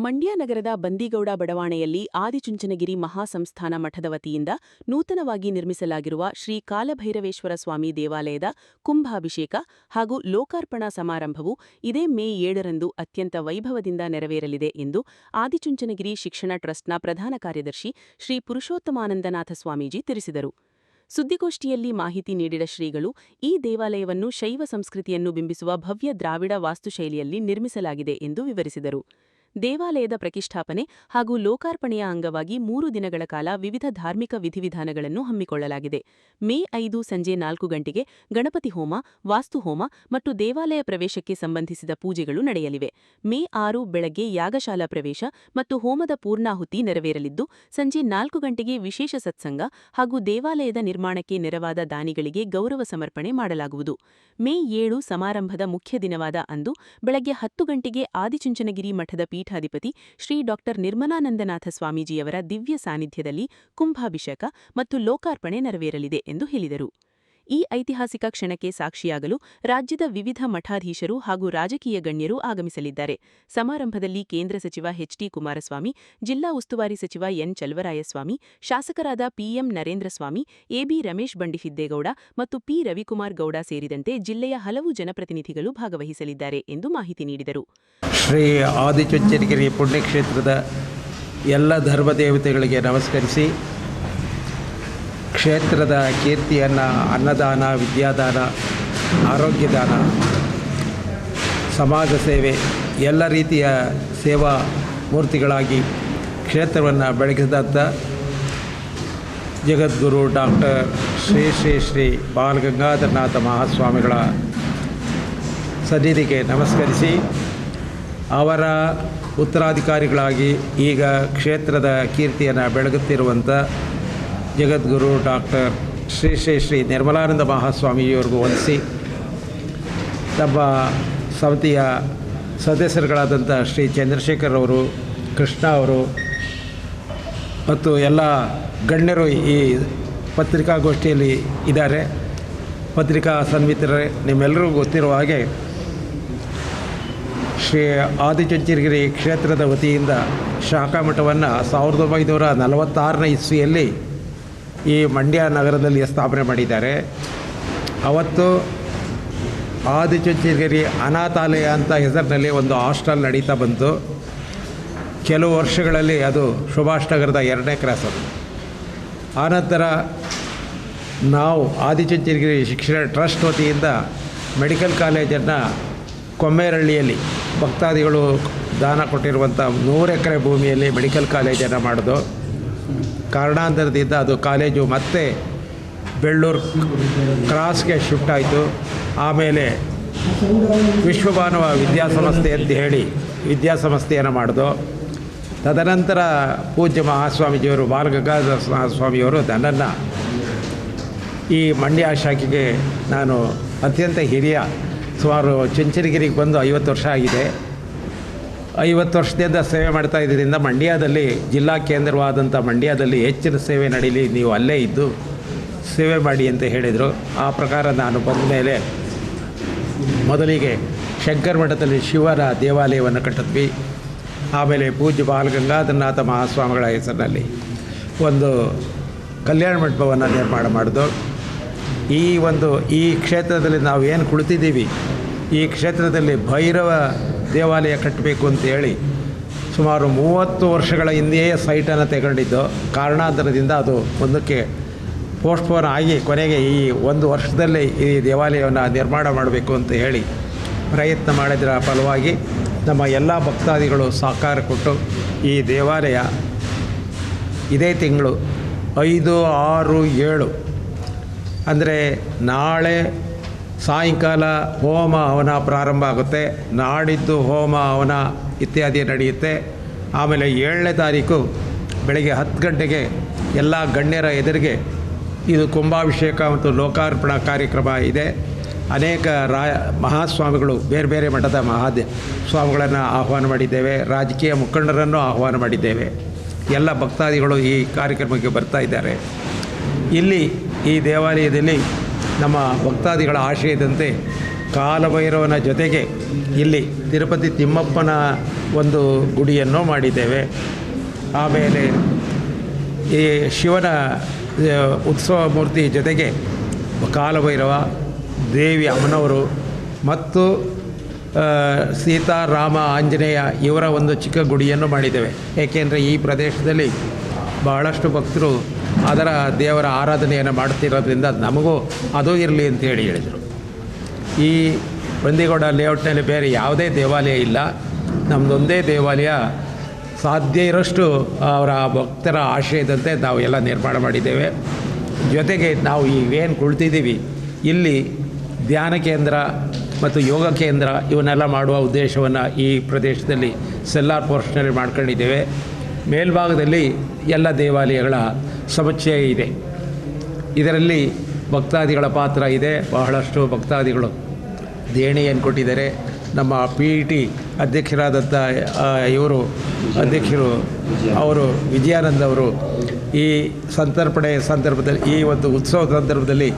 ಮಂಡ್ಯ ನಗರದ ಬಂದೀಗೌಡ ಬಡಾವಣೆಯಲ್ಲಿ ಆದಿಚುಂಚನಗಿರಿ ಮಹಾಸಂಸ್ಥಾನ ಮಠದ ವತಿಯಿಂದ ನೂತನವಾಗಿ ನಿರ್ಮಿಸಲಾಗಿರುವ ಶ್ರೀ ಕಾಲಭೈರವೇಶ್ವರ ಸ್ವಾಮಿ ದೇವಾಲಯದ ಕುಂಭಾಭಿಷೇಕ ಹಾಗೂ ಲೋಕಾರ್ಪಣಾ ಸಮಾರಂಭವು ಇದೇ ಮೇ 7ರಂದು ಅತ್ಯಂತ ವೈಭವದಿಂದ ನೆರವೇರಲಿದೆ ಎಂದು ಆದಿಚುಂಚನಗಿರಿ ಶಿಕ್ಷಣ ಟ್ರಸ್ಟ್ನ ಪ್ರಧಾನ ಕಾರ್ಯದರ್ಶಿ ಶ್ರೀ ಪುರುಷೋತ್ತಮಾನಂದನಾಥ ಸ್ವಾಮೀಜಿ ತಿಳಿಸಿದರು. ಸುದ್ದಿಗೋಷ್ಠಿಯಲ್ಲಿ ಮಾಹಿತಿ ನೀಡಿದ ಶ್ರೀಗಳು, ಈ ದೇವಾಲಯವನ್ನು ಶೈವ ಸಂಸ್ಕೃತಿಯನ್ನು ಬಿಂಬಿಸುವ ಭವ್ಯ ದ್ರಾವಿಡ ವಾಸ್ತುಶೈಲಿಯಲ್ಲಿ ನಿರ್ಮಿಸಲಾಗಿದೆ ಎಂದು ವಿವರಿಸಿದರು. ದೇವಾಲಯದ ಪ್ರತಿಷ್ಠಾಪನೆ ಹಾಗೂ ಲೋಕಾರ್ಪಣೆಯ ಅಂಗವಾಗಿ 3 ದಿನಗಳ ಕಾಲ ವಿವಿಧ ಧಾರ್ಮಿಕ ವಿಧಿವಿಧಾನಗಳನ್ನು ಹಮ್ಮಿಕೊಳ್ಳಲಾಗಿದೆ. ಮೇ 5 ಸಂಜೆ 4 ಗಂಟೆಗೆ ಗಣಪತಿ ಹೋಮ, ವಾಸ್ತುಹೋಮ ಮತ್ತು ದೇವಾಲಯ ಪ್ರವೇಶಕ್ಕೆ ಸಂಬಂಧಿಸಿದ ಪೂಜೆಗಳು ನಡೆಯಲಿವೆ. ಮೇ 6 ಬೆಳಗ್ಗೆ ಯಾಗಶಾಲಾ ಪ್ರವೇಶ ಮತ್ತು ಹೋಮದ ಪೂರ್ಣಾಹುತಿ ನೆರವೇರಲಿದ್ದು, ಸಂಜೆ 4 ಗಂಟೆಗೆ ವಿಶೇಷ ಸತ್ಸಂಗ ಹಾಗೂ ದೇವಾಲಯದ ನಿರ್ಮಾಣಕ್ಕೆ ನೆರವಾದ ದಾನಿಗಳಿಗೆ ಗೌರವ ಸಮರ್ಪಣೆ ಮಾಡಲಾಗುವುದು. ಮೇ 7 ಸಮಾರಂಭದ ಮುಖ್ಯ ದಿನವಾದ ಅಂದು ಬೆಳಗ್ಗೆ 10 ಗಂಟೆಗೆ ಆದಿಚುಂಚನಗಿರಿ ಮಠದ ಪೀಠಾಧಿಪತಿ ಶ್ರೀ ಡಾ. ನಿರ್ಮಲಾನಂದನಾಥ ಸ್ವಾಮೀಜಿಯವರ ದಿವ್ಯ ಸಾನ್ನಿಧ್ಯದಲ್ಲಿ ಕುಂಭಾಭಿಷೇಕ ಮತ್ತು ಲೋಕಾರ್ಪಣೆ ನೆರವೇರಲಿದೆ ಎಂದು ಹೇಳಿದರು. ಈ ಐತಿಹಾಸಿಕ ಕ್ಷಣಕ್ಕೆ ಸಾಕ್ಷಿಯಾಗಲು ರಾಜ್ಯದ ವಿವಿಧ ಮಠಾಧೀಶರು ಹಾಗೂ ರಾಜಕೀಯ ಗಣ್ಯರು ಆಗಮಿಸಲಿದ್ದಾರೆ. ಸಮಾರಂಭದಲ್ಲಿ ಕೇಂದ್ರ ಸಚಿವ ಎಚ್.ಡಿ. ಕುಮಾರಸ್ವಾಮಿ, ಜಿಲ್ಲಾ ಉಸ್ತುವಾರಿ ಸಚಿವ ಎನ್. ಚಲುವರಾಯಸ್ವಾಮಿ, ಶಾಸಕರಾದ ಪಿಎಂ ನರೇಂದ್ರಸ್ವಾಮಿ, ಎಬಿ ರಮೇಶ್ ಬಂಡಿಸಿದ್ದೇಗೌಡ ಮತ್ತು ಪಿ. ರವಿಕುಮಾರ್ ಗೌಡ ಸೇರಿದಂತೆ ಜಿಲ್ಲೆಯ ಹಲವು ಜನಪ್ರತಿನಿಧಿಗಳು ಭಾಗವಹಿಸಲಿದ್ದಾರೆ ಎಂದು ಮಾಹಿತಿ ನೀಡಿದರು. ಶ್ರೀ ಆದಿಚುಂಚನಗಿರಿ ಪುಣ್ಯಕ್ಷೇತ್ರದ ಎಲ್ಲ ಧರ್ಮದೇವತೆಗಳಿಗೆ ನಮಸ್ಕರಿಸಿ, ಕ್ಷೇತ್ರದ ಕೀರ್ತಿಯನ್ನು ಅನ್ನದಾನ, ವಿದ್ಯಾದಾನ, ಆರೋಗ್ಯದಾನ, ಸಮಾಜ ಸೇವೆ ಎಲ್ಲ ರೀತಿಯ ಸೇವಾ ಮೂರ್ತಿಗಳಾಗಿ ಕ್ಷೇತ್ರವನ್ನು ಬೆಳಗಿಸಿದಂಥ ಜಗದ್ಗುರು ಡಾಕ್ಟರ್ ಶ್ರೀ ಶ್ರೀ ಶ್ರೀ ಬಾಲಗಂಗಾಧರನಾಥ ಮಹಾಸ್ವಾಮಿಗಳ ಸನ್ನಿಧಿಗೆ ನಮಸ್ಕರಿಸಿ, ಅವರ ಉತ್ತರಾಧಿಕಾರಿಗಳಾಗಿ ಈಗ ಕ್ಷೇತ್ರದ ಕೀರ್ತಿಯನ್ನು ಬೆಳಗುತ್ತಿರುವಂಥ ಜಗದ್ಗುರು ಡಾಕ್ಟರ್ ಶ್ರೀ ಶ್ರೀ ಶ್ರೀ ನಿರ್ಮಲಾನಂದ ಮಹಾಸ್ವಾಮಿಯವರಿಗೂ ವಂದಿಸಿ, ನಮ್ಮ ಸಮಿತಿಯ ಸದಸ್ಯರುಗಳಾದಂಥ ಶ್ರೀ ಚಂದ್ರಶೇಖರ್ ಅವರು, ಕೃಷ್ಣ ಅವರು ಮತ್ತು ಎಲ್ಲ ಗಣ್ಯರು ಈ ಪತ್ರಿಕಾಗೋಷ್ಠಿಯಲ್ಲಿ ಇದ್ದಾರೆ. ಪತ್ರಿಕಾ ಸನ್ಮಿತ್ರರೇ, ನಿಮ್ಮೆಲ್ಲರಿಗೂ ಗೊತ್ತಿರುವ ಹಾಗೆ ಶ್ರೀ ಆದಿಚುಂಚನಗಿರಿ ಕ್ಷೇತ್ರದ ವತಿಯಿಂದ ಶಾಖಾ ಮಠವನ್ನು 1946ನೇ ಇಸ್ವಿಯಲ್ಲಿ ಈ ಮಂಡ್ಯ ನಗರದಲ್ಲಿ ಸ್ಥಾಪನೆ ಮಾಡಿದ್ದಾರೆ. ಅವತ್ತು ಆದಿಚುಂಚನಗಿರಿ ಅನಾಥಾಲಯ ಅಂತ ಹೆಸರಿನಲ್ಲಿ ಒಂದು ಹಾಸ್ಟೆಲ್ ನಡೀತಾ ಬಂತು. ಕೆಲವು ವರ್ಷಗಳಲ್ಲಿ ಅದು ಸುಭಾಷ್ ನಗರದ 2ನೇ ಕ್ರಾಸ್ ಅದು. ಆನಂತರ ನಾವು ಆದಿಚುಂಚನಗಿರಿ ಶಿಕ್ಷಣ ಟ್ರಸ್ಟ್ ವತಿಯಿಂದ ಮೆಡಿಕಲ್ ಕಾಲೇಜನ್ನು ಕೊಮ್ಮೇರಹಳ್ಳಿಯಲ್ಲಿ ಭಕ್ತಾದಿಗಳು ದಾನ ಕೊಟ್ಟಿರುವಂಥ 100 ಎಕರೆ ಭೂಮಿಯಲ್ಲಿ ಮೆಡಿಕಲ್ ಕಾಲೇಜನ್ನು ಮಾಡೋದು. ಕಾರಣಾಂತರದಿಂದ ಅದು ಕಾಲೇಜು ಮತ್ತೆ ಬೆಳ್ಳೂರು ಕ್ರಾಸ್ಗೆ ಶಿಫ್ಟ್ ಆಯಿತು. ಆಮೇಲೆ ವಿಶ್ವಮಾನವ ವಿದ್ಯಾಸಂಸ್ಥೆ ಅಂತ ಹೇಳಿ ವಿದ್ಯಾಸಂಸ್ಥೆಯನ್ನು ಮಾಡೋದು. ತದನಂತರ ಪೂಜ್ಯ ಮಹಾಸ್ವಾಮೀಜಿಯವರು, ಬಾಲಗಂಗಾಧರ ಮಹಾಸ್ವಾಮಿಯವರು ನನ್ನನ್ನು ಈ ಮಂಡ್ಯ ಶಾಖೆಗೆ, ನಾನು ಅತ್ಯಂತ ಹಿರಿಯ, ಸುಮಾರು ಚುಂಚನಗಿರಿಗೆ ಬಂದು 50 ವರ್ಷ ಆಗಿದೆ. 50 ವರ್ಷದಿಂದ ಸೇವೆ ಮಾಡ್ತಾ ಇದ್ದರಿಂದ ಮಂಡ್ಯದಲ್ಲಿ, ಜಿಲ್ಲಾ ಕೇಂದ್ರವಾದಂಥ ಮಂಡ್ಯದಲ್ಲಿ ಹೆಚ್ಚಿನ ಸೇವೆ ನಡೀಲಿ, ನೀವು ಅಲ್ಲೇ ಇದ್ದು ಸೇವೆ ಮಾಡಿ ಅಂತ ಹೇಳಿದರು. ಆ ಪ್ರಕಾರ ನಾನು ಬಂದ ಮೇಲೆ ಮೊದಲಿಗೆ ಶಂಕರ ಮಠದಲ್ಲಿ ಶಿವನ ದೇವಾಲಯವನ್ನು ಕಟ್ಟಿದ್ವಿ. ಆಮೇಲೆ ಪೂಜ್ಯ ಬಾಲಗಂಗಾಧರನಾಥ ಮಹಾಸ್ವಾಮಿಗಳ ಹೆಸರಿನಲ್ಲಿ ಒಂದು ಕಲ್ಯಾಣ ಮಂಟಪವನ್ನು ನಿರ್ಮಾಣ ಮಾಡಿದ್ದು. ಈ ಕ್ಷೇತ್ರದಲ್ಲಿ ನಾವು ಏನು ಕುಳಿತಿದ್ದೀವಿ, ಈ ಕ್ಷೇತ್ರದಲ್ಲಿ ಭೈರವ ದೇವಾಲಯ ಕಟ್ಟಬೇಕು ಅಂತೇಳಿ ಸುಮಾರು 30 ವರ್ಷಗಳ ಹಿಂದೆಯೇ ಸೈಟನ್ನು ತಗೊಂಡಿದ್ದು. ಕಾರಣಾಂತರದಿಂದ ಅದು ಮುಂದಕ್ಕೆ ಪೋಸ್ಟ್ಪೋನ್ ಆಗಿ ಕೊನೆಗೆ ಈ 1 ವರ್ಷದಲ್ಲೇ ಈ ದೇವಾಲಯವನ್ನು ನಿರ್ಮಾಣ ಮಾಡಬೇಕು ಅಂತ ಹೇಳಿ ಪ್ರಯತ್ನ ಮಾಡಿದರ ಫಲವಾಗಿ ನಮ್ಮ ಎಲ್ಲ ಭಕ್ತಾದಿಗಳು ಸಹಕಾರ ಕೊಟ್ಟು ಈ ದೇವಾಲಯ ಇದೇ ತಿಂಗಳು 5, 6, 7 ಅಂದರೆ ನಾಳೆ ಸಾಯಂಕಾಲ ಹೋಮ ಹವನ ಪ್ರಾರಂಭ ಆಗುತ್ತೆ. ನಾಡಿದ್ದು ಹೋಮ ಹವನ ಇತ್ಯಾದಿ ನಡೆಯುತ್ತೆ. ಆಮೇಲೆ 7ನೇ ತಾರೀಕು ಬೆಳಗ್ಗೆ 10 ಗಂಟೆಗೆ ಎಲ್ಲ ಗಣ್ಯರ ಎದುರಿಗೆ ಇದು ಕುಂಭಾಭಿಷೇಕ ಮತ್ತು ಲೋಕಾರ್ಪಣಾ ಕಾರ್ಯಕ್ರಮ ಇದೆ. ಅನೇಕ ಮಹಾಸ್ವಾಮಿಗಳು, ಬೇರೆ ಬೇರೆ ಮಠದ ಸ್ವಾಮಿಗಳನ್ನು ಆಹ್ವಾನ ಮಾಡಿದ್ದೇವೆ. ರಾಜಕೀಯ ಮುಖಂಡರನ್ನು ಆಹ್ವಾನ ಮಾಡಿದ್ದೇವೆ. ಎಲ್ಲ ಭಕ್ತಾದಿಗಳು ಈ ಕಾರ್ಯಕ್ರಮಕ್ಕೆ ಬರ್ತಾ ಇದ್ದಾರೆ. ಇಲ್ಲಿ ಈ ದೇವಾಲಯದಲ್ಲಿ ನಮ್ಮ ಭಕ್ತಾದಿಗಳ ಆಶಯದಂತೆ ಕಾಲಭೈರವನ ಜೊತೆಗೆ ಇಲ್ಲಿ ತಿರುಪತಿ ತಿಮ್ಮಪ್ಪನ ಒಂದು ಗುಡಿಯನ್ನು ಮಾಡಿದ್ದೇವೆ. ಆಮೇಲೆ ಈ ಶಿವನ ಉತ್ಸವ ಮೂರ್ತಿ ಜೊತೆಗೆ ಕಾಲಭೈರವ, ದೇವಿ ಅಮ್ಮನವರು ಮತ್ತು ಸೀತಾ, ರಾಮ, ಆಂಜನೇಯ ಇವರ ಒಂದು ಚಿಕ್ಕ ಗುಡಿಯನ್ನು ಮಾಡಿದ್ದೇವೆ. ಏಕೆಂದರೆ ಈ ಪ್ರದೇಶದಲ್ಲಿ ಬಹಳಷ್ಟು ಭಕ್ತರು ಅದರ ದೇವರ ಆರಾಧನೆಯನ್ನು ಮಾಡ್ತಿರೋದ್ರಿಂದ ನಮಗೂ ಅದು ಇರಲಿ ಅಂತೇಳಿ ಹೇಳಿದರು. ಈ ಬಂದಿಗೌಡ ಲೇಔಟ್ನಲ್ಲಿ ಬೇರೆ ಯಾವುದೇ ದೇವಾಲಯ ಇಲ್ಲ, ನಮ್ಮದೊಂದೇ ದೇವಾಲಯ. ಸಾಧ್ಯ ಇರೋಷ್ಟು ಅವರ ಭಕ್ತರ ಆಶಯದಂತೆ ನಾವು ಎಲ್ಲ ನಿರ್ಮಾಣ ಮಾಡಿದ್ದೇವೆ. ಜೊತೆಗೆ ನಾವು ಈಗೇನು ಕುಳಿತಿದ್ದೀವಿ ಇಲ್ಲಿ ಧ್ಯಾನ ಕೇಂದ್ರ ಮತ್ತು ಯೋಗ ಕೇಂದ್ರ ಇವನ್ನೆಲ್ಲ ಮಾಡುವ ಉದ್ದೇಶವನ್ನು ಈ ಪ್ರದೇಶದಲ್ಲಿ ಸೆಲ್ಲಾರ್ ಪೋರ್ಷನಲ್ಲಿ ಮಾಡ್ಕೊಂಡಿದ್ದೇವೆ. ಮೇಲ್ಭಾಗದಲ್ಲಿ ಎಲ್ಲ ದೇವಾಲಯಗಳ ಸಮುಚ್ಚಯ ಇದೆ. ಇದರಲ್ಲಿ ಭಕ್ತಾದಿಗಳ ಪಾತ್ರ ಇದೆ. ಬಹಳಷ್ಟು ಭಕ್ತಾದಿಗಳು ದೇಣಿಗೆಯನ್ನು ಕೊಟ್ಟಿದ್ದಾರೆ. ನಮ್ಮ PET ಅಧ್ಯಕ್ಷರಾದಂಥ ಅಧ್ಯಕ್ಷರು ಅವರು ವಿಜಯಾನಂದ್ ಅವರು ಈ ಸಂತರ್ಪಣೆ ಸಂದರ್ಭದಲ್ಲಿ, ಈ ಒಂದು ಉತ್ಸವದ ಸಂದರ್ಭದಲ್ಲಿ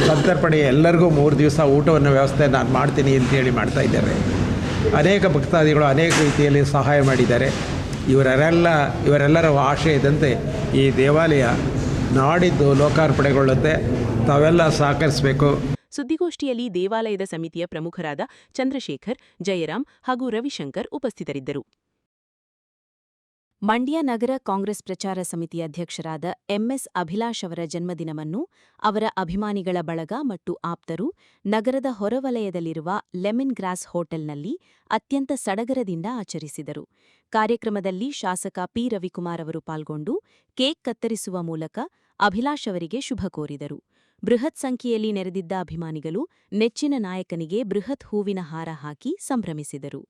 ಸಂತರ್ಪಣೆ ಎಲ್ಲರಿಗೂ 3 ದಿವಸ ಊಟವನ್ನು ವ್ಯವಸ್ಥೆ ನಾನು ಮಾಡ್ತೀನಿ ಅಂತೇಳಿ ಮಾಡ್ತಾಯಿದ್ದಾರೆ. ಅನೇಕ ಭಕ್ತಾದಿಗಳು ಅನೇಕ ರೀತಿಯಲ್ಲಿ ಸಹಾಯ ಮಾಡಿದ್ದಾರೆ. ಇವರೆಲ್ಲರ ಆಶಯದಂತೆ ಈ ದೇವಾಲಯ ನಾಡಿದ್ದು ಲೋಕಾರ್ಪಣೆಗೊಳ್ಳುತ್ತೆ. ತಾವೆಲ್ಲ ಸಹಕರಿಸಬೇಕು. ಸುದ್ದಿಗೋಷ್ಠಿಯಲ್ಲಿ ದೇವಾಲಯದ ಸಮಿತಿಯ ಪ್ರಮುಖರಾದ ಚಂದ್ರಶೇಖರ್, ಜಯರಾಮ್ ಹಾಗೂ ರವಿಶಂಕರ್ ಉಪಸ್ಥಿತರಿದ್ದರು. ಮಂಡ್ಯ ನಗರ ಕಾಂಗ್ರೆಸ್ ಪ್ರಚಾರ ಸಮಿತಿ ಅಧ್ಯಕ್ಷರಾದ MS ಅಭಿಲಾಷ್ ಅವರ ಜನ್ಮದಿನವನ್ನು ಅವರ ಅಭಿಮಾನಿಗಳ ಬಳಗ ಮತ್ತು ಆಪ್ತರು ನಗರದ ಹೊರವಲಯದಲ್ಲಿರುವ ಲೆಮನ್ ಗ್ರಾಸ್ ಹೋಟೆಲ್ನಲ್ಲಿ ಅತ್ಯಂತ ಸಡಗರದಿಂದ ಆಚರಿಸಿದರು. ಕಾರ್ಯಕ್ರಮದಲ್ಲಿ ಶಾಸಕ P. ರವಿಕುಮಾರ್ ಅವರು ಪಾಲ್ಗೊಂಡು ಕೇಕ್ ಕತ್ತರಿಸುವ ಮೂಲಕ ಅಭಿಲಾಷ್ ಅವರಿಗೆ ಶುಭ ಕೋರಿದರು. ಬೃಹತ್ ಸಂಖ್ಯೆಯಲ್ಲಿ ನೆರೆದಿದ್ದ ಅಭಿಮಾನಿಗಳು ನೆಚ್ಚಿನ ನಾಯಕನಿಗೆ ಬೃಹತ್ ಹೂವಿನ ಹಾರ ಹಾಕಿ ಸಂಭ್ರಮಿಸಿದರು.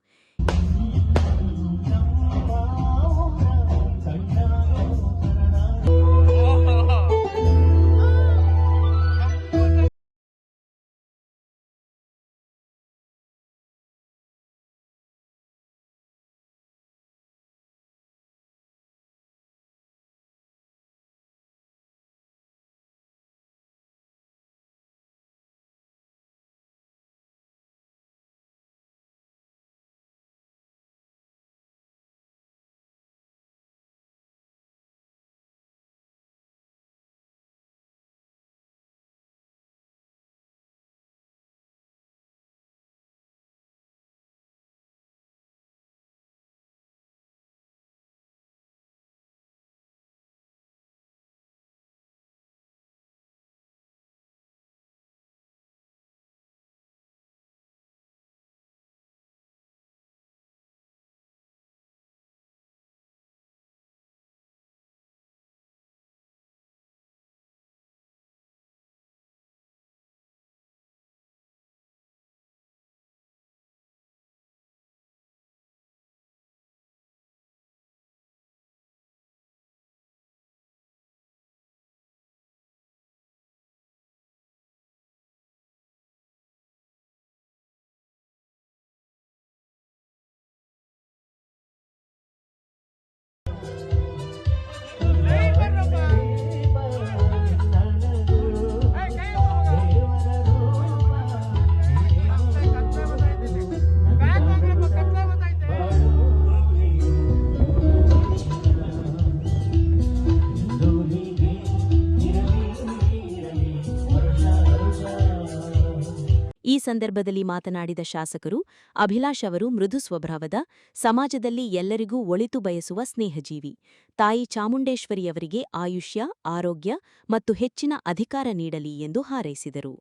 ಈ ಸಂದರ್ಭದಲ್ಲಿ ಮಾತನಾಡಿದ ಶಾಸಕರು, ಅಭಿಲಾಷ್ ಅವರು ಮೃದು ಸ್ವಭಾವದ, ಸಮಾಜದಲ್ಲಿ ಎಲ್ಲರಿಗೂ ಒಳಿತು ಬಯಸುವ ಸ್ನೇಹಜೀವಿ. ತಾಯಿ ಚಾಮುಂಡೇಶ್ವರಿಯವರಿಗೆ ಆಯುಷ್ಯ, ಆರೋಗ್ಯ ಮತ್ತು ಹೆಚ್ಚಿನ ಅಧಿಕಾರ ನೀಡಲಿ ಎಂದು ಹಾರೈಸಿದರು.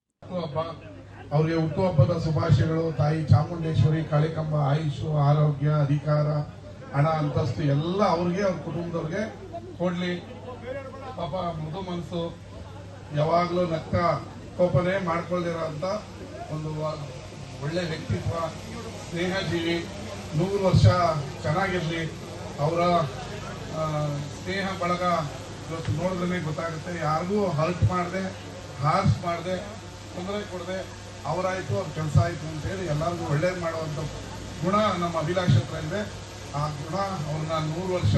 ಅವರಿಗೆ ಹುಟ್ಟುಹಬ್ಬದ ಶುಭಾಶಯಗಳು. ತಾಯಿ ಚಾಮುಂಡೇಶ್ವರಿ ಕಾಳಿಕಂಬ ಆಯುಷು, ಆರೋಗ್ಯ, ಅಧಿಕಾರ, ಹಣ, ಅಂತಸ್ತು ಎಲ್ಲ ಅವ್ರಿಗೆ, ಅವ್ರ ಕುಟುಂಬದವ್ರಿಗೆ ಕೊಡ್ಲಿ. ಪಾಪ ಮೃದು ಮನಸ್ಸು, ಯಾವಾಗಲೂ ನಕ್ಕ ಕೋಪನೆ ಮಾಡ್ಕೊಳ್ದಿರೋ ಅಂತ ಒಂದು ಒಳ್ಳೆ ವ್ಯಕ್ತಿತ್ವ, ಸ್ನೇಹಜೀವಿ, 100 ವರ್ಷ ಚೆನ್ನಾಗಿರಲಿ. ಅವರ ಸ್ನೇಹ ಬಳಗ ಇವತ್ತು ನೋಡಿದ್ರೆ ಗೊತ್ತಾಗುತ್ತೆ. ಯಾರಿಗೂ ಹರ್ಟ್ ಮಾಡದೆ, ಹಾರ್ಸ್ ಮಾಡದೆ, ತೊಂದರೆ ಕೊಡದೆ, ಅವರಾಯಿತು ಅವ್ರ ಕೆಲಸ ಆಯಿತು ಅಂತೇಳಿ ಎಲ್ಲರಿಗೂ ಒಳ್ಳೇದು ಮಾಡುವಂಥ ಗುಣ ನಮ್ಮ ಅಭಿಲಾಷ್ ಹತ್ರ ಇದೆ. ಆ ಗುಣ ಅವ್ರನ್ನ 100 ವರ್ಷ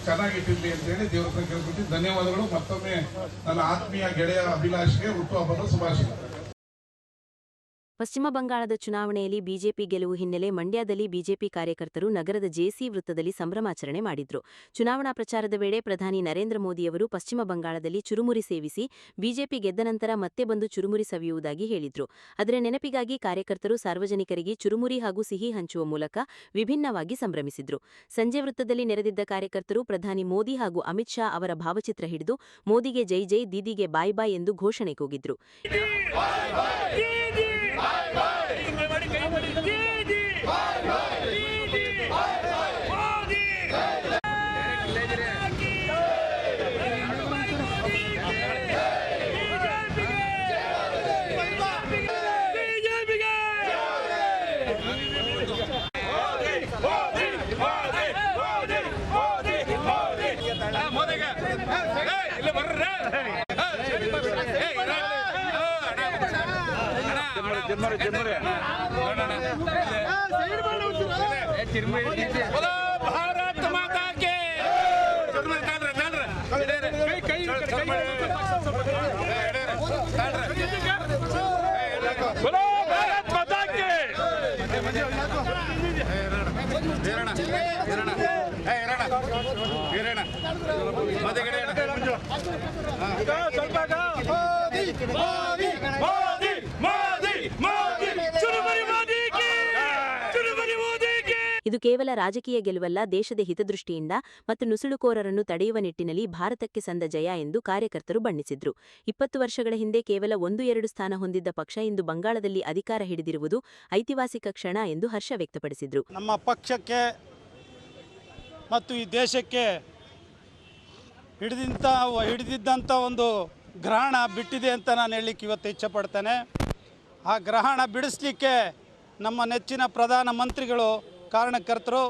ಚೆನ್ನಾಗಿಟ್ಟಿರಲಿ ಅಂತೇಳಿ ದೇವ್ರ ಹತ್ರ ಕೇಳ್ಬಿಟ್ಟು ಧನ್ಯವಾದಗಳು. ಮತ್ತೊಮ್ಮೆ ನನ್ನ ಆತ್ಮೀಯ ಗೆಳೆಯ ಅಭಿಲಾಷ್ಗೆ ಹುಟ್ಟುಹಬ್ಬದ ಶುಭಾಶಯಗಳು. ಪಶ್ಚಿಮ ಬಂಗಾಳದ ಚುನಾವಣೆಯಲ್ಲಿ ಬಿಜೆಪಿ ಗೆಲುವು ಹಿನ್ನೆಲೆ ಮಂಡ್ಯದಲ್ಲಿ ಬಿಜೆಪಿ ಕಾರ್ಯಕರ್ತರು ನಗರದ ಜೆಸಿ ವೃತ್ತದಲ್ಲಿ ಸಂಭ್ರಮಾಚರಣೆ ಮಾಡಿದ್ರು. ಚುನಾವಣಾ ಪ್ರಚಾರದ ವೇಳೆ ಪ್ರಧಾನಿ ನರೇಂದ್ರ ಮೋದಿಯವರು ಪಶ್ಚಿಮ ಬಂಗಾಳದಲ್ಲಿ ಚುರುಮುರಿ ಸೇವಿಸಿ ಬಿಜೆಪಿ ಗೆದ್ದ ನಂತರ ಮತ್ತೆ ಬಂದು ಚುರುಮುರಿ ಸವಿಯುವುದಾಗಿ ಹೇಳಿದ್ರು. ಅದರ ನೆನಪಿಗಾಗಿ ಕಾರ್ಯಕರ್ತರು ಸಾರ್ವಜನಿಕರಿಗೆ ಚುರುಮುರಿ ಹಾಗೂ ಸಿಹಿ ಹಂಚುವ ಮೂಲಕ ವಿಭಿನ್ನವಾಗಿ ಸಂಭ್ರಮಿಸಿದ್ರು. ಸಂಜೆ ವೃತ್ತದಲ್ಲಿ ನೆರೆದಿದ್ದ ಕಾರ್ಯಕರ್ತರು ಪ್ರಧಾನಿ ಮೋದಿ ಹಾಗೂ ಅಮಿತ್ ಶಾ ಅವರ ಭಾವಚಿತ್ರ ಹಿಡಿದು ಮೋದಿಗೆ ಜೈ ಜೈ, ದೀದಿಗೆ ಬಾಯ್ ಬಾಯ್ ಎಂದು ಘೋಷಣೆ ಕೂಗಿದ್ರು. ಭಾರತ ಮಾತಾ ಕೆ ಇದು ಕೇವಲ ರಾಜಕೀಯ ಗೆಲುವಲ್ಲ, ದೇಶದ ಹಿತದೃಷ್ಟಿಯಿಂದ ಮತ್ತು ನುಸುಳುಕೋರರನ್ನು ತಡೆಯುವ ನಿಟ್ಟಿನಲ್ಲಿ ಭಾರತಕ್ಕೆ ಸಂದ ಜಯ ಎಂದು ಕಾರ್ಯಕರ್ತರು ಬಣ್ಣಿಸಿದ್ರು. 20 ವರ್ಷಗಳ ಹಿಂದೆ ಕೇವಲ 1-2 ಸ್ಥಾನ ಹೊಂದಿದ್ದ ಪಕ್ಷ ಇಂದು ಬಂಗಾಳದಲ್ಲಿ ಅಧಿಕಾರ ಹಿಡಿದಿರುವುದು ಐತಿಹಾಸಿಕ ಕ್ಷಣ ಎಂದು ಹರ್ಷ ವ್ಯಕ್ತಪಡಿಸಿದ್ರು. ನಮ್ಮ ಪಕ್ಷಕ್ಕೆ ಮತ್ತು ಈ ದೇಶಕ್ಕೆ ಹಿಡಿದಿದ್ದಂಥ ಒಂದು ಗ್ರಹಣ ಬಿಟ್ಟಿದೆ ಅಂತ ನಾನು ಹೇಳಲಿಕ್ಕೆ ಇವತ್ತು ಇಚ್ಛೆಪಡ್ತೇನೆ. ಆ ಗ್ರಹಣ ಬಿಡಿಸಲಿಕ್ಕೆ ನಮ್ಮ ನೆಚ್ಚಿನ ಪ್ರಧಾನಮಂತ್ರಿಗಳು ಕಾರಣಕರ್ತರು.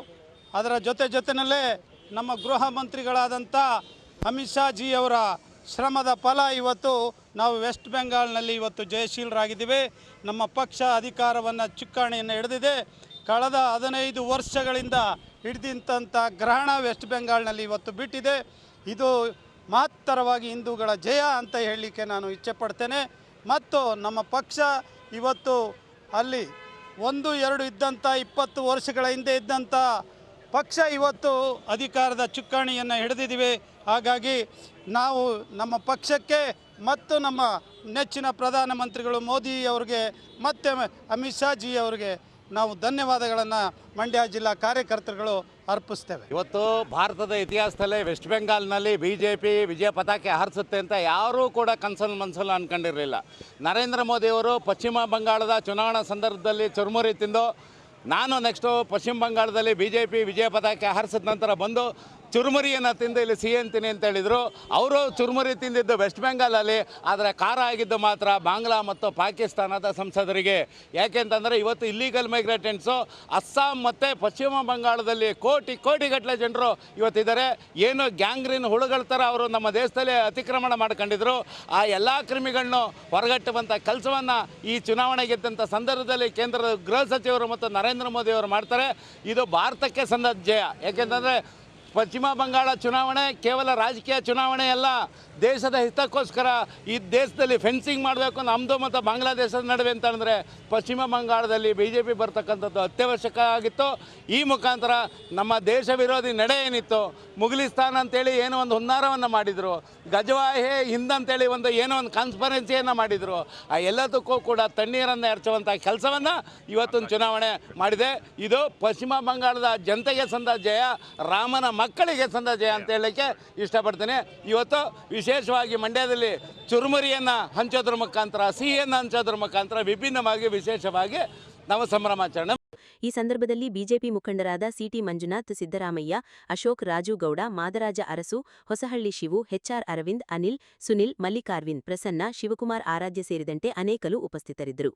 ಅದರ ಜೊತೆಯಲ್ಲೇ ನಮ್ಮ ಗೃಹ ಮಂತ್ರಿಗಳಾದಂಥ ಅಮಿತ್ ಶಾ ಜಿಯವರ ಶ್ರಮದ ಫಲ ಇವತ್ತು ನಾವು ವೆಸ್ಟ್ ಬೆಂಗಾಲ್ನಲ್ಲಿ ಇವತ್ತು ಜಯಶೀಲರಾಗಿದ್ದೀವಿ. ನಮ್ಮ ಪಕ್ಷ ಅಧಿಕಾರವನ್ನು ಚುಕ್ಕಾಣಿಯನ್ನು ಹಿಡಿದಿದೆ. ಕಳೆದ 15 ವರ್ಷಗಳಿಂದ ಹಿಡಿದಂಥ ಗ್ರಹಣ ವೆಸ್ಟ್ ಬೆಂಗಾಲ್ನಲ್ಲಿ ಇವತ್ತು ಬಿಟ್ಟಿದೆ. ಇದು ಮಹತ್ತರವಾಗಿ ಹಿಂದೂಗಳ ಜಯ ಅಂತ ಹೇಳಲಿಕ್ಕೆ ನಾನು ಇಚ್ಛೆಪಡ್ತೇನೆ. ಮತ್ತು ನಮ್ಮ ಪಕ್ಷ ಇವತ್ತು ಅಲ್ಲಿ 1-2 ಇದ್ದಂಥ 20 ವರ್ಷಗಳ ಹಿಂದೆ ಇದ್ದಂಥ ಪಕ್ಷ ಇವತ್ತು ಅಧಿಕಾರದ ಚುಕ್ಕಾಣಿಯನ್ನು ಹಿಡಿದಿದ್ದೀವಿ. ಹಾಗಾಗಿ ನಾವು ನಮ್ಮ ಪಕ್ಷಕ್ಕೆ ಮತ್ತು ನಮ್ಮ ನೆಚ್ಚಿನ ಪ್ರಧಾನಮಂತ್ರಿಗಳು ಮೋದಿ ಅವರಿಗೆ ಮತ್ತು ಅಮಿತ್ ಶಾ ಜಿ ಅವರಿಗೆ ನಾವು ಧನ್ಯವಾದಗಳನ್ನು ಮಂಡ್ಯ ಜಿಲ್ಲಾ ಕಾರ್ಯಕರ್ತರುಗಳು ಅರ್ಪಿಸ್ತೇವೆ. ಇವತ್ತು ಭಾರತದ ಇತಿಹಾಸದಲ್ಲೇ ವೆಸ್ಟ್ ಬೆಂಗಾಲ್ನಲ್ಲಿ ಬಿಜೆಪಿ ವಿಜಯ ಪತಾಕೆ ಹಾರಿಸುತ್ತೆ ಅಂತ ಯಾರೂ ಕೂಡ ಕನಸಲ್ಲಿ ಮನಸ್ಸಲ್ಲಿ ಅಂದ್ಕೊಂಡಿರಲಿಲ್ಲ. ನರೇಂದ್ರ ಮೋದಿಯವರು ಪಶ್ಚಿಮ ಬಂಗಾಳದ ಚುನಾವಣಾ ಸಂದರ್ಭದಲ್ಲಿ ಚುರುಮುರಿ ತಿಂದು ನಾನು ನೆಕ್ಸ್ಟು ಪಶ್ಚಿಮ ಬಂಗಾಳದಲ್ಲಿ ಬಿಜೆಪಿ ವಿಜಯ ಪತಾಕೆ ಹಾರಿಸಿದ ನಂತರ ಬಂದು ಚುರುಮುರಿಯನ್ನು ತಿಂದು ಇಲ್ಲಿ ಸಿಹಿ ಅಂತೀನಿ ಅಂತ ಹೇಳಿದರು. ಅವರು ಚುರುಮುರಿ ತಿಂದಿದ್ದು ವೆಸ್ಟ್ ಬೆಂಗಾಲಲ್ಲಿ, ಆದರೆ ಖಾರ ಆಗಿದ್ದು ಮಾತ್ರ ಬಾಂಗ್ಲಾ ಮತ್ತು ಪಾಕಿಸ್ತಾನದ ಸಂಸದರಿಗೆ. ಯಾಕೆಂತಂದರೆ ಇವತ್ತು ಇಲ್ಲೀಗಲ್ ಮೈಗ್ರೇಟೆಂಟ್ಸು ಅಸ್ಸಾಂ ಮತ್ತು ಪಶ್ಚಿಮ ಬಂಗಾಳದಲ್ಲಿ ಕೋಟಿಗಟ್ಟಲೆ ಜನರು ಇವತ್ತಿದ್ದಾರೆ. ಏನು ಗ್ಯಾಂಗ್ರೀನ್ ಹುಳುಗಳ ಥರ ಅವರು ನಮ್ಮ ದೇಶದಲ್ಲಿ ಅತಿಕ್ರಮಣ ಮಾಡ್ಕೊಂಡಿದ್ರು. ಆ ಎಲ್ಲ ಕ್ರಿಮಿಗಳನ್ನು ಹೊರಗಟ್ಟುವಂಥ ಕೆಲಸವನ್ನು ಈ ಚುನಾವಣೆ ಗೆದ್ದಂಥ ಸಂದರ್ಭದಲ್ಲಿ ಕೇಂದ್ರದ ಗೃಹ ಸಚಿವರು ಮತ್ತು ನರೇಂದ್ರ ಮೋದಿಯವರು ಮಾಡ್ತಾರೆ. ಇದು ಭಾರತಕ್ಕೆ ಸಂದ ಜಯ. ಯಾಕೆಂತಂದರೆ ಪಶ್ಚಿಮ ಬಂಗಾಳ ಚುನಾವಣೆ ಕೇವಲ ರಾಜಕೀಯ ಚುನಾವಣೆ ಅಲ್ಲ, ದೇಶದ ಹಿತಕ್ಕೋಸ್ಕರ ಈ ದೇಶದಲ್ಲಿ ಫೆನ್ಸಿಂಗ್ ಮಾಡಬೇಕು ನಮ್ಮದು ಮತ್ತು ಬಾಂಗ್ಲಾದೇಶದ ನಡುವೆ ಅಂತಂದರೆ ಪಶ್ಚಿಮ ಬಂಗಾಳದಲ್ಲಿ BJP ಬರ್ತಕ್ಕಂಥದ್ದು ಅತ್ಯವಶ್ಯಕ ಆಗಿತ್ತು. ಈ ಮುಖಾಂತರ ನಮ್ಮ ದೇಶ ವಿರೋಧಿ ನಡೆ ಏನಿತ್ತು, ಮುಘಲಿಸ್ತಾನ್ ಅಂತೇಳಿ ಏನೋ ಒಂದು ಹುನ್ನಾರವನ್ನು ಮಾಡಿದರು, ಗಜವಾಹೆ ಹಿಂದಂತೇಳಿ ಏನೋ ಒಂದು ಕಾನ್ಸ್ಪರೆನ್ಸಿಯನ್ನು ಮಾಡಿದರು. ಆ ಎಲ್ಲದಕ್ಕೂ ಕೂಡ ತಣ್ಣೀರನ್ನು ಎರಚುವಂಥ ಕೆಲಸವನ್ನು ಇವತ್ತೊಂದು ಚುನಾವಣೆ ಮಾಡಿದೆ. ಇದು ಪಶ್ಚಿಮ ಬಂಗಾಳದ ಜನತೆಗೆ ಸಂದ ಜಯ, ರಾಮನ ಮಕ್ಕಳಿಗೆ ಸಂದ ಜಯ ಅಂತ ಹೇಳಲಿಕ್ಕೆ ಇಷ್ಟಪಡ್ತೀನಿ. ಇವತ್ತು ವಿಶೇಷವಾಗಿ ಮಂಡ್ಯದಲ್ಲಿ ಚುರುಮುರಿಯನ್ನು ಹಂಚೋದ್ರ ಮುಖಾಂತರ, ಸಿಹಿಯನ್ನು ಹಂಚೋದ್ರ ಮುಖಾಂತರ ವಿಭಿನ್ನವಾಗಿ ವಿಶೇಷವಾಗಿ ನಾವು ಸಂಭ್ರಮಾಚರಣೆ. ಈ ಸಂದರ್ಭದಲ್ಲಿ ಬಿಜೆಪಿ ಮುಖಂಡರಾದ ಸಿಟಿ ಮಂಜುನಾಥ್, ಸಿದ್ದರಾಮಯ್ಯ, ಅಶೋಕ್, ರಾಜುಗೌಡ, ಮಾದರಾಜ ಅರಸು, ಹೊಸಹಳ್ಳಿ ಶಿವು, HR ಅರವಿಂದ್, ಅನಿಲ್, ಸುನಿಲ್, ಮಲ್ಲಿಕಾರ್ವಿನ್, ಪ್ರಸನ್ನ, ಶಿವಕುಮಾರ್ ಆರಾಧ್ಯ ಸೇರಿದಂತೆ ಅನೇಕರು ಉಪಸ್ಥಿತರಿದ್ದರು.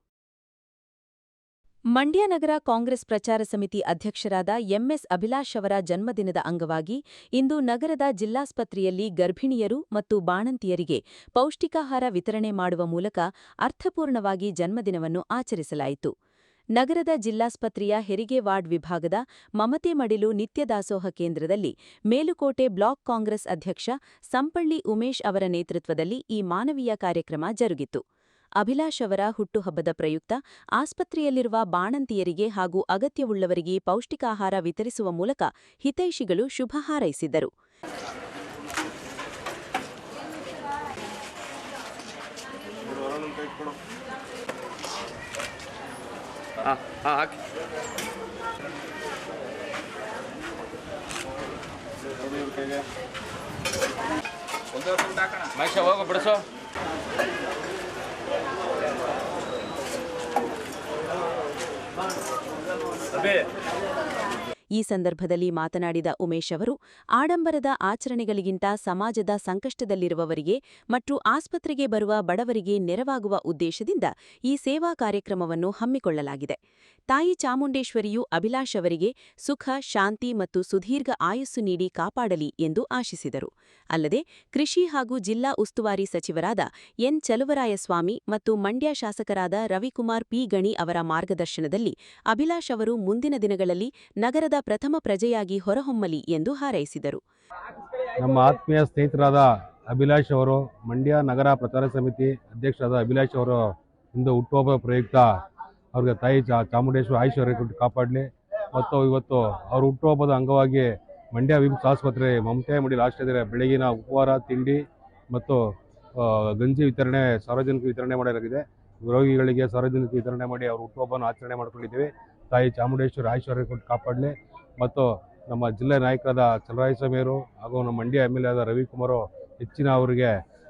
ಮಂಡ್ಯ ನಗರ ಕಾಂಗ್ರೆಸ್ ಪ್ರಚಾರ ಸಮಿತಿ ಅಧ್ಯಕ್ಷರಾದ MS ಅಭಿಲಾಷ್ ಅವರ ಜನ್ಮದಿನದ ಅಂಗವಾಗಿ ಇಂದು ನಗರದ ಜಿಲ್ಲಾಸ್ಪತ್ರೆಯಲ್ಲಿ ಗರ್ಭಿಣಿಯರು ಮತ್ತು ಬಾಣಂತಿಯರಿಗೆ ಪೌಷ್ಟಿಕಾಹಾರ ವಿತರಣೆ ಮಾಡುವ ಮೂಲಕ ಅರ್ಥಪೂರ್ಣವಾಗಿ ಜನ್ಮದಿನವನ್ನು ಆಚರಿಸಲಾಯಿತು. ನಗರದ ಜಿಲ್ಲಾಸ್ಪತ್ರೆಯ ಹೆರಿಗೆ ವಾರ್ಡ್ ವಿಭಾಗದ ಮಮತೆ ಮಡಿಲು ನಿತ್ಯದಾಸೋಹ ಕೇಂದ್ರದಲ್ಲಿ ಮೇಲುಕೋಟೆ ಬ್ಲಾಕ್ ಕಾಂಗ್ರೆಸ್ ಅಧ್ಯಕ್ಷ ಸಂಪಳ್ಳಿ ಉಮೇಶ್ ಅವರ ನೇತೃತ್ವದಲ್ಲಿ ಈ ಮಾನವೀಯ ಕಾರ್ಯಕ್ರಮ ಜರುಗಿತು. ಅಭಿಲಾಷ್ ಅವರ ಹುಟ್ಟುಹಬ್ಬದ ಪ್ರಯುಕ್ತ ಆಸ್ಪತ್ರೆಯಲ್ಲಿರುವ ಬಾಣಂತಿಯರಿಗೆ ಹಾಗೂ ಅಗತ್ಯವುಳ್ಳವರಿಗೆ ಪೌಷ್ಟಿಕಾಹಾರ ವಿತರಿಸುವ ಮೂಲಕ ಹಿತೈಷಿಗಳು ಶುಭ ಹಾರೈಸಿದರು. ಹೋಗೋ ಬಿಡಿಸೋ. ಈ ಸಂದರ್ಭದಲ್ಲಿ ಮಾತನಾಡಿದ ಉಮೇಶ್ ಅವರು, ಆಡಂಬರದ ಆಚರಣೆಗಳಿಗಿಂತ ಸಮಾಜದ ಸಂಕಷ್ಟದಲ್ಲಿರುವವರಿಗೆ ಮತ್ತು ಆಸ್ಪತ್ರೆಗೆ ಬರುವ ಬಡವರಿಗೆ ನೆರವಾಗುವ ಉದ್ದೇಶದಿಂದ ಈ ಸೇವಾ ಕಾರ್ಯಕ್ರಮವನ್ನು ಹಮ್ಮಿಕೊಳ್ಳಲಾಗಿದೆ. ತಾಯಿ ಚಾಮುಂಡೇಶ್ವರಿಯು ಅಭಿಲಾಷ್ ಅವರಿಗೆ ಸುಖ, ಶಾಂತಿ ಮತ್ತು ಸುದೀರ್ಘ ಆಯುಸ್ಸು ನೀಡಿ ಕಾಪಾಡಲಿ ಎಂದು ಆಶಿಸಿದರು. ಅಲ್ಲದೆ ಕೃಷಿ ಹಾಗೂ ಜಿಲ್ಲಾ ಉಸ್ತುವಾರಿ ಸಚಿವರಾದ ಎನ್ ಚಲುವರಾಯಸ್ವಾಮಿ ಮತ್ತು ಮಂಡ್ಯ ಶಾಸಕರಾದ ರವಿಕುಮಾರ್ ಪಿ ಗಣಿ ಅವರ ಮಾರ್ಗದರ್ಶನದಲ್ಲಿ ಅಭಿಲಾಷ್ ಅವರು ಮುಂದಿನ ದಿನಗಳಲ್ಲಿ ನಗರದ ಪ್ರಥಮ ಪ್ರಜೆಯಾಗಿ ಹೊರಹೊಮ್ಮಲಿ ಎಂದು ಹಾರೈಸಿದರು. ನಮ್ಮ ಆತ್ಮೀಯ ಸ್ನೇಹಿತರಾದ ಅಭಿಲಾಷ್ ಅವರು, ಮಂಡ್ಯ ನಗರ ಪ್ರಚಾರ ಸಮಿತಿ ಅಧ್ಯಕ್ಷರಾದ ಅಭಿಲಾಷ್ ಅವರು ಇಂದು ಹುಟ್ಟುಹಬ್ಬ ಪ್ರಯುಕ್ತ ಅವ್ರಿಗೆ ತಾಯಿ ಚಾಮುಂಡೇಶ್ವರಿ ಆಯುಷ್ಯ ಕಾಪಾಡಲಿ. ಮತ್ತು ಇವತ್ತು ಅವ್ರ ಹುಟ್ಟುಹಬ್ಬದ ಅಂಗವಾಗಿ ಮಂಡ್ಯ ವಿಮ್ಸ್ ಆಸ್ಪತ್ರೆ ಮಮತಾ ಮಿಡಿಲ್ ಆಸ್ಪತ್ರೆ ಬೆಳಗಿನ ಉಪಹಾರ, ತಿಂಡಿ ಮತ್ತು ಗಂಜಿ ವಿತರಣೆ ಸಾರ್ವಜನಿಕ ವಿತರಣೆ ಮಾಡಲಾಗಿದೆ. ರೋಗಿಗಳಿಗೆ ಸಾರ್ವಜನಿಕ ವಿತರಣೆ ಮಾಡಿ ಅವ್ರ ಹುಟ್ಟುಹಬ್ಬವನ್ನು ಆಚರಣೆ ಮಾಡ್ಕೊಂಡಿದ್ದೀವಿ. ತಾಯಿ ಚಾಮುಂಡೇಶ್ವರಿ ಆಯುಷ್ಯ ಕಾಪಾಡಲಿ. ಮತ್ತು ನಮ್ಮ ಜಿಲ್ಲೆ ನಾಯಕರಾದ ಚಲುವರಾಯಸ್ವಾಮಿಯವರು ಹಾಗೂ ನಮ್ಮ ಮಂಡ್ಯ MLA ಆದ ರವಿಕುಮಾರ್ ಹೆಚ್ಚಿನ ಅವರಿಗೆ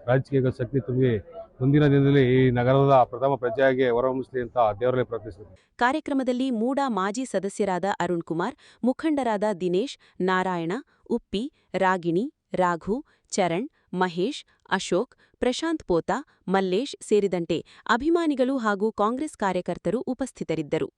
ರಾಜಕೀಯ ಶಕ್ತಿ ತುಂಬಿ ಮುಂದಿನ ದಿನದಲ್ಲಿ ಈ ನಗರದ ಪ್ರಥಮ ಪ್ರಜೆಯಾಗಿ ಹೊರಹೊಮ್ಮಿಸಲಿ ಅಂತ ದೇವರಲ್ಲಿ ಪ್ರಾರ್ಥಿಸಿದರು. ಕಾರ್ಯಕ್ರಮದಲ್ಲಿ ಮೂಡಾ ಮಾಜಿ ಸದಸ್ಯರಾದ ಅರುಣ್ ಕುಮಾರ್, ಮುಖಂಡರಾದ ದಿನೇಶ್, ನಾರಾಯಣ, ಉಪ್ಪಿ, ರಾಗಿಣಿ, ರಾಘು, ಚರಣ್, ಮಹೇಶ್, ಅಶೋಕ್, ಪ್ರಶಾಂತ್ ಪೋತಾ, ಮಲ್ಲೇಶ್ ಸೇರಿದಂತೆ ಅಭಿಮಾನಿಗಳು ಹಾಗೂ ಕಾಂಗ್ರೆಸ್ ಕಾರ್ಯಕರ್ತರು ಉಪಸ್ಥಿತರಿದ್ದರು.